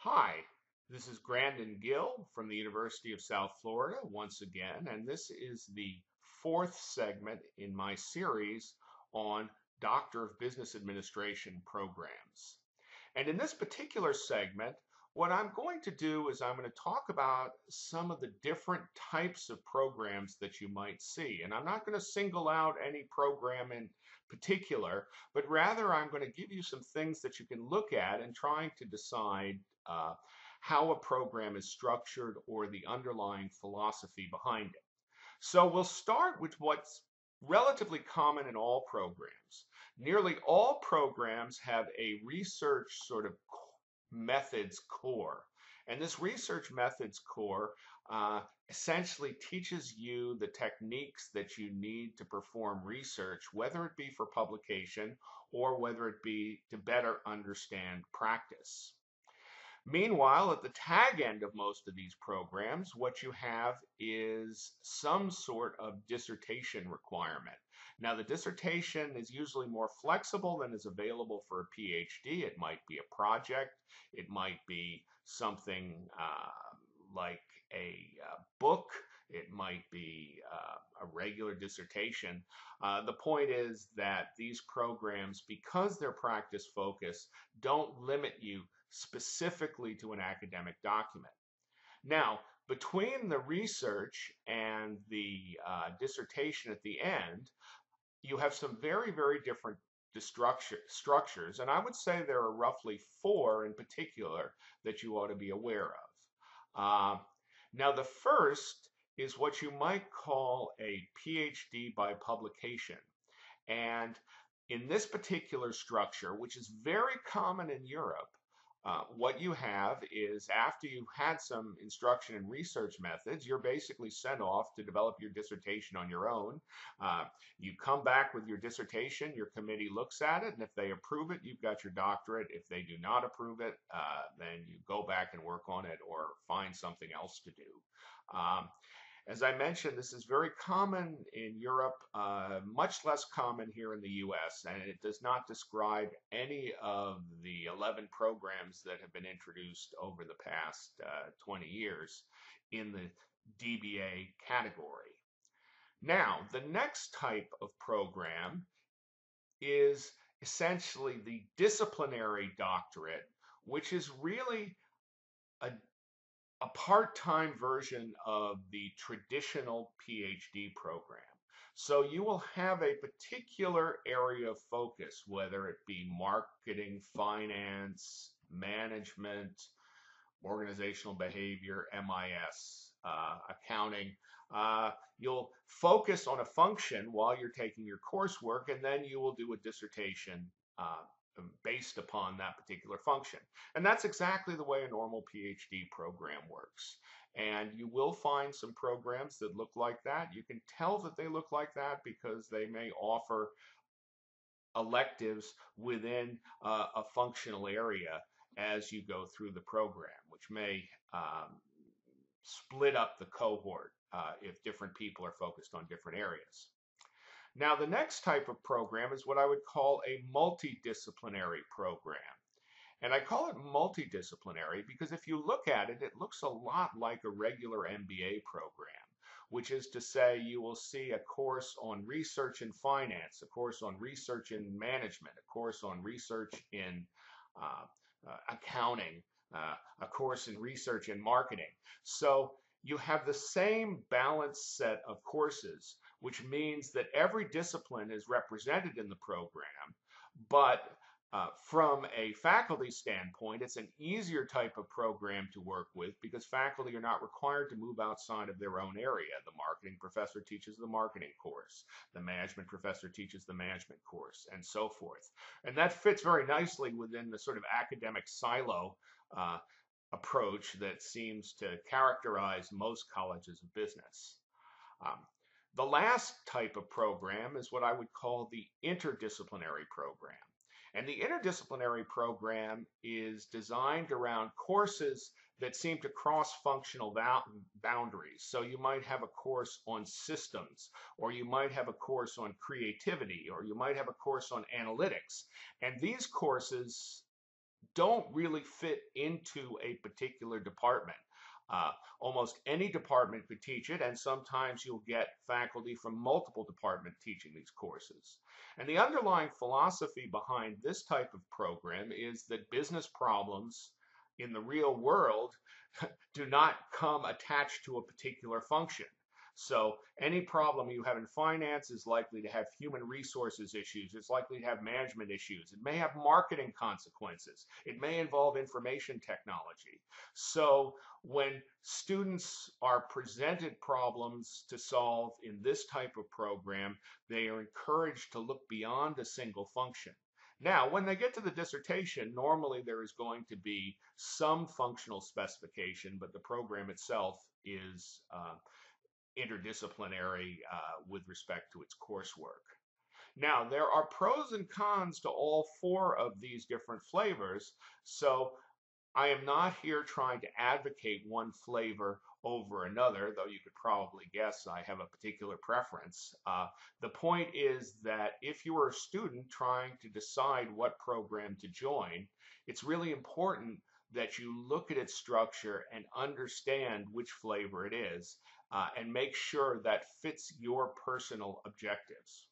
Hi, this is Grandin Gill from the University of South Florida once again, and this is the fourth segment in my series on Doctor of Business Administration programs. And in this particular segment, what I'm going to do is I'm going to talk about some of the different types of programs that you might see. And I'm not going to single out any program in particular, but rather I'm going to give you some things that you can look at and trying to decide uh, how a program is structured or the underlying philosophy behind it. So we'll start with what's relatively common in all programs. Nearly all programs have a research sort of methods core. And this research methods core essentially teaches you the techniques that you need to perform research, whether it be for publication or whether it be to better understand practice. Meanwhile, at the tag end of most of these programs, what you have is some sort of dissertation requirement. Now, the dissertation is usually more flexible than is available for a PhD. It might be a project, it might be something like a book, it might be a regular dissertation. The point is that these programs, because they're practice focused, don't limit you specifically to an academic document. Now, between the research and the dissertation at the end, you have some very, very different structures, and I would say there are roughly four in particular that you ought to be aware of. Now, the first is what you might call a PhD by publication. And in this particular structure, which is very common in Europe, what you have is after you've had some instruction and research methods, you're basically sent off to develop your dissertation on your own. You come back with your dissertation, your committee looks at it, and if they approve it, you've got your doctorate. If they do not approve it, then you go back and work on it or find something else to do. As I mentioned, this is very common in Europe, much less common here in the US, and it does not describe any of the 11 programs that have been introduced over the past 20 years in the DBA category. Now, the next type of program is essentially the disciplinary doctorate, which is really a part-time version of the traditional PhD program. So you will have a particular area of focus, whether it be marketing, finance, management, organizational behavior, MIS, accounting. You'll focus on a function while you're taking your coursework, and then you will do a dissertation based upon that particular function. And that's exactly the way a normal PhD program works. And you will find some programs that look like that. You can tell that they look like that because they may offer electives within a functional area as you go through the program, which may split up the cohort if different people are focused on different areas. Now, the next type of program is what I would call a multidisciplinary program. And I call it multidisciplinary because if you look at it, it looks a lot like a regular MBA program, which is to say you will see a course on research in finance, a course on research in management, a course on research in accounting, a course in research in marketing. So you have the same balanced set of courses, which means that every discipline is represented in the program, but from a faculty standpoint, it's an easier type of program to work with because faculty are not required to move outside of their own area. The marketing professor teaches the marketing course, the management professor teaches the management course, and so forth. And that fits very nicely within the sort of academic silo approach that seems to characterize most colleges of business. The last type of program is what I would call the interdisciplinary program. And the interdisciplinary program is designed around courses that seem to cross functional boundaries. So you might have a course on systems, or you might have a course on creativity, or you might have a course on analytics. And these courses don't really fit into a particular department. Almost any department could teach it, and sometimes you'll get faculty from multiple departments teaching these courses. And the underlying philosophy behind this type of program is that business problems in the real world do not come attached to a particular function. So any problem you have in finance is likely to have human resources issues. It's likely to have management issues. It may have marketing consequences. It may involve information technology. So when students are presented problems to solve in this type of program, they are encouraged to look beyond a single function. Now, when they get to the dissertation, normally there is going to be some functional specification, but the program itself is interdisciplinary with respect to its coursework. Now, there are pros and cons to all four of these different flavors, so I am not here trying to advocate one flavor over another, though you could probably guess I have a particular preference. The point is that if you are a student trying to decide what program to join, it's really important that you look at its structure and understand which flavor it is, and make sure that fits your personal objectives.